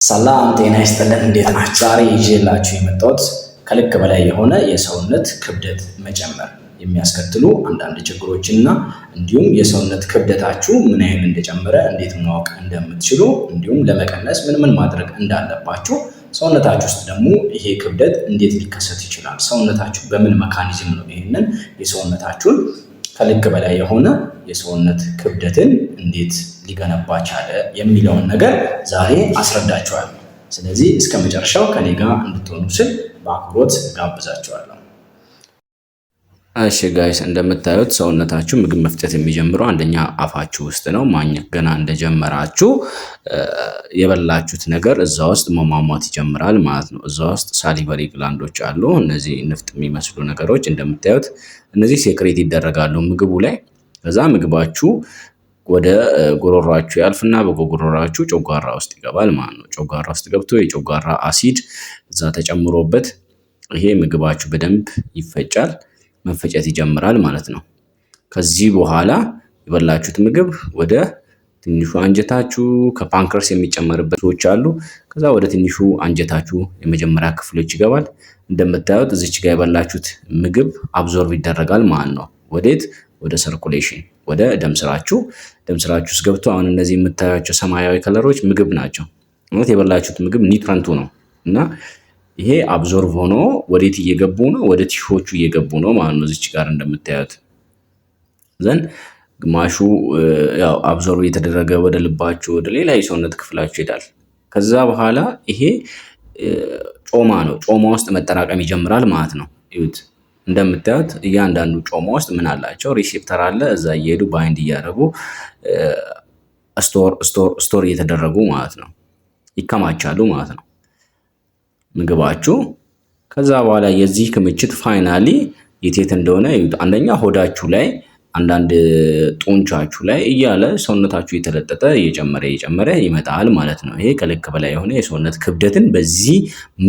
ሰላም ጤና ይስጥልን። እንዴት ናችሁ? ዛሬ ይዤላችሁ የመጣሁት ከልክ በላይ የሆነ የሰውነት ክብደት መጨመር የሚያስከትሉ አንዳንድ ችግሮችና እንዲሁም የሰውነት ክብደታችሁ ምን ያህል እንደጨመረ እንዴት ማወቅ እንደምትችሉ እንዲሁም ለመቀነስ ምን ማድረግ እንዳለባችሁ፣ ሰውነታችሁ ውስጥ ደግሞ ይሄ ክብደት እንዴት ሊከሰት ይችላል፣ ሰውነታችሁ በምን መካኒዝም ነው ይሄንን የሰውነታችሁን ከልክ በላይ የሆነ የሰውነት ክብደትን እንዴት ሊገነባ ቻለ የሚለውን ነገር ዛሬ አስረዳችኋለሁ። ስለዚህ እስከ መጨረሻው ከኔ ጋር እንድትሆኑ ስል በአክብሮት ጋብዛችኋለሁ። እሺ ጋይስ፣ እንደምታዩት ሰውነታችሁ ምግብ መፍጨት የሚጀምረው አንደኛ አፋችሁ ውስጥ ነው። ማኘክ ገና እንደጀመራችሁ የበላችሁት ነገር እዛ ውስጥ መሟሟት ይጀምራል ማለት ነው። እዛ ውስጥ ሳሊቨሪ ግላንዶች አሉ። እነዚህ ንፍጥ የሚመስሉ ነገሮች እንደምታዩት እነዚህ ሴክሬት ይደረጋሉ ምግቡ ላይ። ከዛ ምግባችሁ ወደ ጉሮሯችሁ ያልፍና በጉሮሯችሁ ጨጓራ ውስጥ ይገባል ማለት ነው። ጨጓራ ውስጥ ገብቶ የጨጓራ አሲድ እዛ ተጨምሮበት ይሄ ምግባችሁ በደንብ ይፈጫል፣ መፈጨት ይጀምራል ማለት ነው። ከዚህ በኋላ የበላችሁት ምግብ ወደ ትንሹ አንጀታችሁ ከፓንክረስ የሚጨመርበት ሰዎች አሉ። ከዛ ወደ ትንሹ አንጀታችሁ የመጀመሪያ ክፍሎች ይገባል። እንደምታዩት እዚች ጋር የበላችሁት ምግብ አብዞርብ ይደረጋል ማለት ነው። ወዴት? ወደ ሰርኩሌሽን፣ ወደ ደም ስራችሁ ውስጥ ገብቶ አሁን እነዚህ የምታዩቸው ሰማያዊ ከለሮች ምግብ ናቸው። ማለት የበላችሁት ምግብ ኒውትረንቱ ነው እና ይሄ አብዞርቭ ሆኖ ወዴት እየገቡ ነው? ወደ ቲሾቹ እየገቡ ነው ማለት ነው። እዚች ጋር እንደምታዩት ዘንድ ግማሹ ያው አብዞርቭ እየተደረገ ወደ ልባችሁ፣ ወደ ሌላ የሰውነት ክፍላችሁ ይሄዳል። ከዛ በኋላ ይሄ ጮማ ነው። ጮማ ውስጥ መጠራቀም ይጀምራል ማለት ነው። ይሁት እንደምታዩት እያንዳንዱ ጮማ ውስጥ ምን አላቸው? ሪሴፕተር አለ። እዛ እየሄዱ ባይንድ እያደረጉ ስቶር እየተደረጉ ማለት ነው፣ ይከማቻሉ ማለት ነው ምግባችሁ። ከዛ በኋላ የዚህ ክምችት ፋይናሊ የት እንደሆነ ይሁት። አንደኛ ሆዳችሁ ላይ፣ አንዳንድ ጡንቻችሁ ላይ እያለ ሰውነታችሁ የተለጠጠ እየጨመረ ይመጣል ማለት ነው። ይሄ ከልክ በላይ የሆነ የሰውነት ክብደትን በዚህ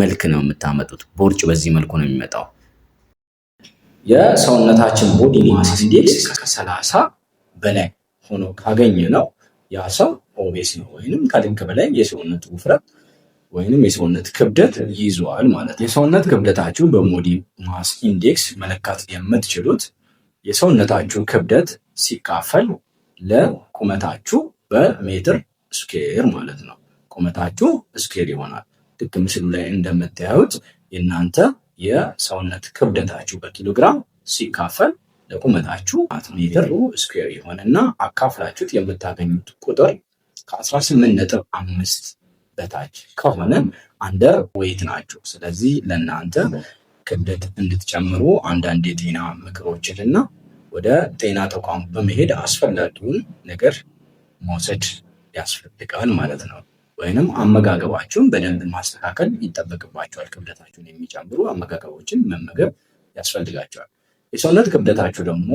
መልክ ነው የምታመጡት። ቦርጭ በዚህ መልኩ ነው የሚመጣው። የሰውነታችን ቦዲ ማስ ኢንዴክስ ከ30 በላይ ሆኖ ካገኘ ነው ያ ሰው ኦቤስ ነው፣ ወይንም ከልክ በላይ የሰውነት ውፍረት ወይንም የሰውነት ክብደት ይይዘዋል ማለት ነው። የሰውነት ክብደታችሁ በቦዲ ማስ ኢንዴክስ መለካት የምትችሉት የሰውነታችሁ ክብደት ሲካፈል ለቁመታችሁ በሜትር ስኩዌር ማለት ነው። ቁመታችሁ ስኩዌር ይሆናል። ልክ ምስሉ ላይ እንደምታዩት የእናንተ የሰውነት ክብደታችሁ በኪሎግራም ሲካፈል ለቁመታችሁ ሜትር ስኩዌር ይሆንና አካፍላችሁት የምታገኙት ቁጥር ከ18.5 በታች ከሆነ አንደር ዌይት ናችሁ። ስለዚህ ለእናንተ ክብደት እንድትጨምሩ አንዳንድ የጤና ምክሮችንና ወደ ጤና ተቋም በመሄድ አስፈላጊውን ነገር መውሰድ ያስፈልጋል ማለት ነው። ወይንም አመጋገባችሁን በደንብ ማስተካከል ይጠበቅባቸዋል። ክብደታችሁን የሚጨምሩ አመጋገቦችን መመገብ ያስፈልጋቸዋል። የሰውነት ክብደታችሁ ደግሞ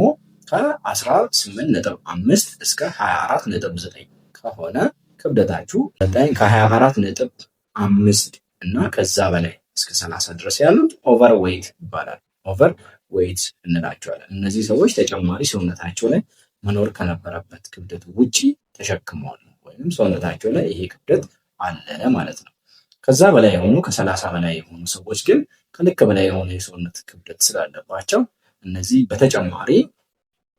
ከ18.5 እስከ 24.9 ከሆነ ክብደታችሁ ከ24.5 እና ከዛ በላይ እስከ 30 ድረስ ያሉት ኦቨር ዌይት ይባላል። ኦቨር ዌይት እንላቸዋለን። እነዚህ ሰዎች ተጨማሪ ሰውነታቸው ላይ መኖር ከነበረበት ክብደት ውጪ ተሸክመዋል፣ ወይም ሰውነታቸው ላይ ይሄ ክብደት አለ ማለት ነው። ከዛ በላይ የሆኑ ከ30 በላይ የሆኑ ሰዎች ግን ከልክ በላይ የሆነ የሰውነት ክብደት ስላለባቸው እነዚህ በተጨማሪ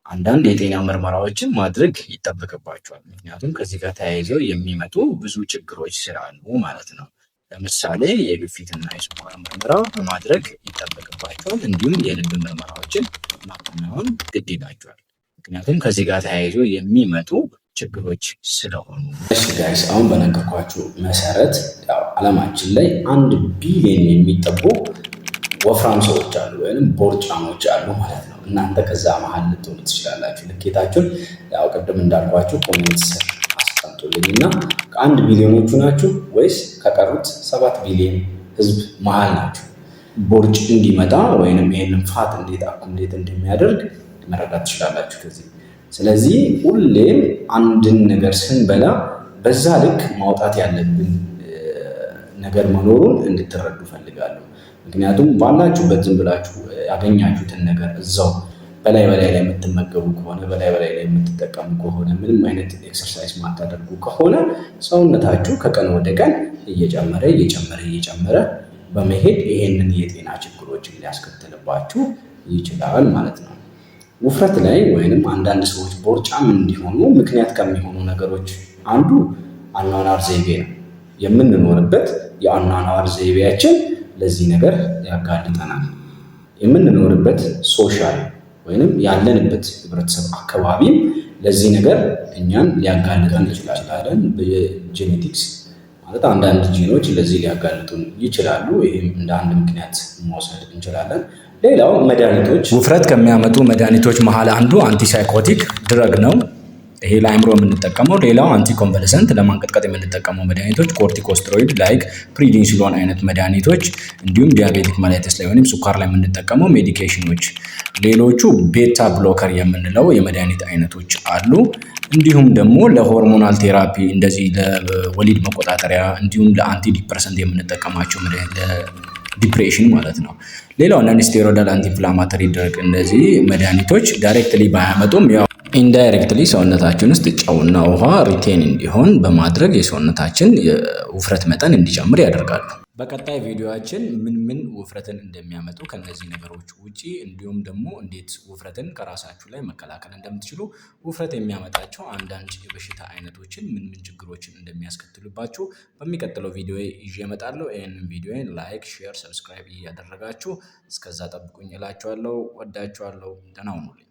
አንዳንድ የጤና ምርመራዎችን ማድረግ ይጠበቅባቸዋል። ምክንያቱም ከዚህ ጋር ተያይዘው የሚመጡ ብዙ ችግሮች ስላሉ ማለት ነው። ለምሳሌ የግፊትና የስኳር ምርመራ ማድረግ ይጠበቅባቸዋል። እንዲሁም የልብ ምርመራዎችን ማከናወን ግድ ይላቸዋል። ምክንያቱም ከዚህ ጋር ተያይዘው የሚመጡ ችግሮች ስለሆኑ። እሺ ጋይስ፣ አሁን በነገርኳችሁ መሰረት ዓለማችን ላይ 1 ቢሊዮን የሚጠጉ ወፍራም ሰዎች አሉ፣ ወይም ቦርጫሞች አሉ ማለት ነው። እናንተ ከዛ መሀል ልትሆኑ ትችላላችሁ። ልኬታችሁን ቅድም እንዳልኳችሁ ኮሜንት ስር አስቀምጡልኝና ከ1 ቢሊዮኖቹ ናችሁ ወይስ ከቀሩት 7 ቢሊዮን ህዝብ መሀል ናችሁ? ቦርጭ እንዲመጣ ወይንም ይሄንን ፋት እንዴት አኩሙሌት እንደሚያደርግ መረዳት ትችላላችሁ ከዚህ። ስለዚህ ሁሌም አንድን ነገር ስንበላ በዛ ልክ ማውጣት ያለብን ነገር መኖሩን እንድትረዱ ፈልጋለሁ። ምክንያቱም ባላችሁበት ዝም ብላችሁ ያገኛችሁትን ነገር እዛው በላይ ላይ የምትመገቡ ከሆነ በላይ ላይ የምትጠቀሙ ከሆነ ምንም አይነት ኤክሰርሳይዝ ማታደርጉ ከሆነ ሰውነታችሁ ከቀን ወደ ቀን እየጨመረ በመሄድ ይሄንን የጤና ችግሮችን ሊያስከትልባችሁ ይችላል ማለት ነው። ውፍረት ላይ ወይንም አንዳንድ ሰዎች ቦርጫም እንዲሆኑ ምክንያት ከሚሆኑ ነገሮች አንዱ አኗኗር ዘይቤ ነው። የምንኖርበት የአኗኗር ዘይቤያችን ለዚህ ነገር ያጋልጠናል። የምንኖርበት ሶሻል ወይንም ያለንበት ህብረተሰብ አካባቢም ለዚህ ነገር እኛን ሊያጋልጠን ይችላል። በጄኔቲክስ ማለት አንዳንድ ጂኖች ለዚህ ሊያጋልጡን ይችላሉ። ይህም እንደ አንድ ምክንያት መውሰድ እንችላለን። ሌላው መድኃኒቶች፣ ውፍረት ከሚያመጡ መድኃኒቶች መሀል አንዱ አንቲሳይኮቲክ ድረግ ነው። ይሄ ለአይምሮ የምንጠቀመው። ሌላው አንቲኮንቨለሰንት ለማንቀጥቀጥ የምንጠቀመው መድኃኒቶች ኮርቲኮስትሮይድ ላይክ ፕሪዲንሲሎን አይነት መድኃኒቶች፣ እንዲሁም ዲያቤቲክ መላይተስ ላይ ወይም ስኳር ላይ የምንጠቀመው ሜዲኬሽኖች። ሌሎቹ ቤታ ብሎከር የምንለው የመድኃኒት አይነቶች አሉ። እንዲሁም ደግሞ ለሆርሞናል ቴራፒ እንደዚህ ለወሊድ መቆጣጠሪያ እንዲሁም ለአንቲ ዲፕረሰንት የምንጠቀማቸው ዲፕሬሽን ማለት ነው። ሌላው ነን ስቴሮይዳል አንቲ ኢንፍላማተሪ ድረግ እነዚህ መድኃኒቶች ዳይሬክትሊ ባያመጡም ያው ኢንዳይሬክትሊ ሰውነታችን ውስጥ ጨውና ውሃ ሪቴን እንዲሆን በማድረግ የሰውነታችን የውፍረት መጠን እንዲጨምር ያደርጋሉ። በቀጣይ ቪዲዮአችን ምን ውፍረትን እንደሚያመጡ ከነዚህ ነገሮች ውጪ እንዲሁም ደግሞ እንዴት ውፍረትን ከራሳችሁ ላይ መከላከል እንደምትችሉ ውፍረት የሚያመጣቸው አንዳንድ የበሽታ አይነቶችን ምን ችግሮችን እንደሚያስከትሉባችሁ በሚቀጥለው ቪዲዮ ይዤ እመጣለሁ። ይህንን ቪዲዮን ላይክ፣ ሼር፣ ሰብስክራይብ እያደረጋችሁ እስከዛ ጠብቁኝ እላችኋለሁ። ወዳችኋለሁ። ደህና ሁኑልኝ።